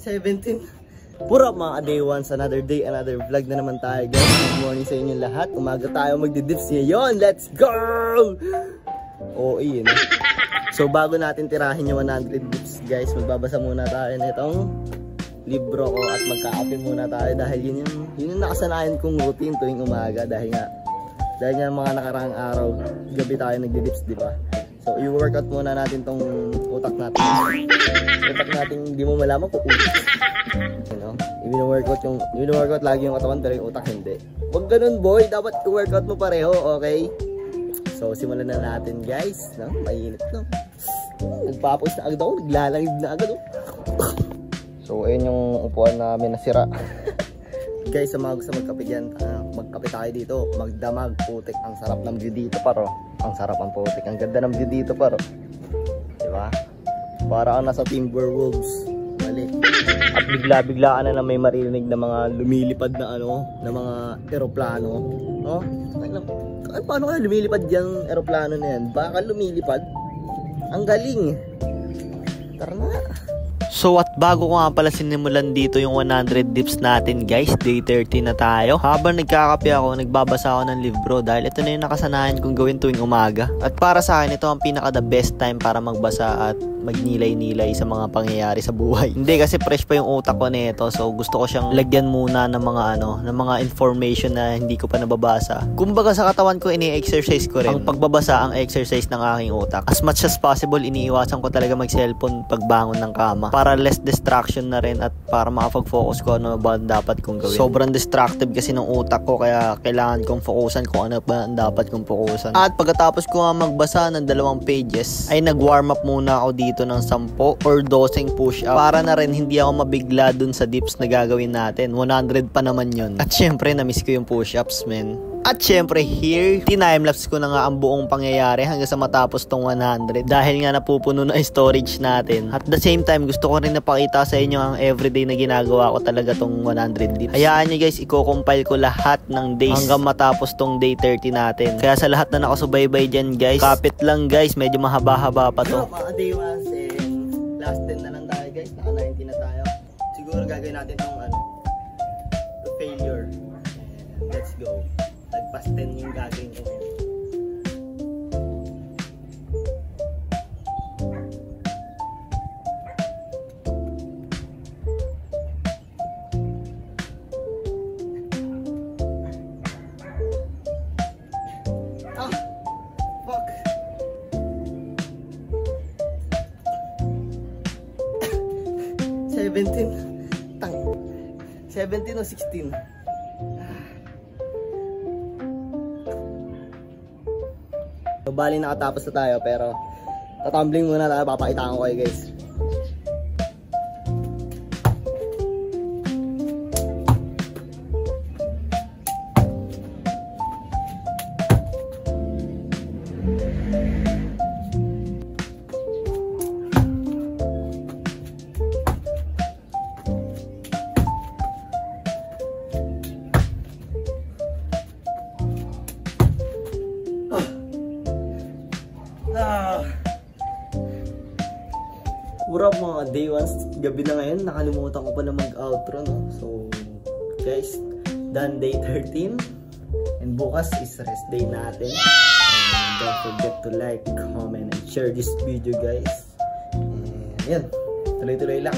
17. Pura mga day ones, another day, another vlog na naman tayo guys. Good morning sa inyo lahat. Umaga tayo magdidips ngayon. Let's go! Oo, yun. So bago natin tirahin yung 100 dips guys, magbabasa muna tayo nitong libro ko at magkakape muna tayo dahil yun yung nakasanayan kong routine tuwing umaga dahil nga mga nakarang araw, gabi tayo nagdidips, di ba? So i-workout muna natin tong utak natin. Utak natin hindi mo malaman kung utak. You know, i-workout lagi yung katawan pero yung utak hindi. Huwag ganun boy, dapat i-workout mo pareho, okay? So simulan na natin guys, no? Mainit no? Nagpapos na agad ako, naglalangid na agad oh. So ayun yung upuan namin nasira. Guys, sa mga gusto magkape dyan, magkape tayo dito, magdamag, putik, ang sarap ng view dito paro. Ang sarap ang putik, ang ganda ng view dito paro. Diba? Para kang nasa Timberwolves. Mali. At bigla-biglaan na may marinig na mga lumilipad na na mga eroplano. No? Ay, paano kaya lumilipad yung eroplano na yan? Baka lumilipad? Ang galing. Tara na. So at bago ko nga pala sinimulan dito yung 100 dips natin guys, day 30 na tayo. Habang nagkakape ako, nagbabasa ako ng libro dahil ito na yung nakasanayan kong gawin tuwing umaga. At para sa akin, ito ang pinaka the best time para magbasa at magnilay-nilay sa mga pangyayari sa buhay. Hindi kasi fresh pa yung utak ko nito, so gusto ko siyang lagyan muna ng mga information na hindi ko pa nababasa. Kumbaga sa katawan ko ini-exercise ko rin. Ang pagbabasa ang exercise ng aking utak. As much as possible, iniiwasan ko talaga mag-cellphone pagbangon ng kama para less distraction na rin at para makapag-focus ko ano ba dapat kong gawin. Sobrang distractive kasi ng utak ko kaya kailangan kong focusan kung ano ba ang dapat kong focusan. At pagkatapos ko nga magbasa ng 2 pages, ay nag-warm up muna ako dito ng 10 or 12 push-up para na rin hindi ako mabigla dun sa dips na gagawin natin. 100 pa naman yun. At syempre, na-miss ko yung push-ups, men. At syempre, here, timelapse ko na nga ang buong pangyayari hanggang sa matapos tong 100 dahil nga napupuno na storage natin. At the same time, gusto ko rin napakita sa inyo ang everyday na ginagawa ko talaga tong 100 dips. Hayaan nyo guys, i-compile ko lahat ng days hanggang matapos tong day 30 natin. Kaya sa lahat na nakasubaybay dyan guys, kapit lang guys, medyo mahaba-haba pa to. Mga day ones, last 10 na lang tayo guys, naka 90 na tayo. Siguro gagawin natin tong failure. And let's go. Nagpas 10 yung gagawin ko ngayon. Fuck. 17. Tang. 17 o 16. So, bali nakatapos na tayo pero tatumbling muna tayo, papakitaan ko kayo guys. Pura mga day ones, gabi na ngayon, nakalimutan ko pa na mag-outro no. So guys, done day 13 and bukas is rest day natin. And don't forget to like, comment, and share this video guys. And yan, tuloy-tuloy lang.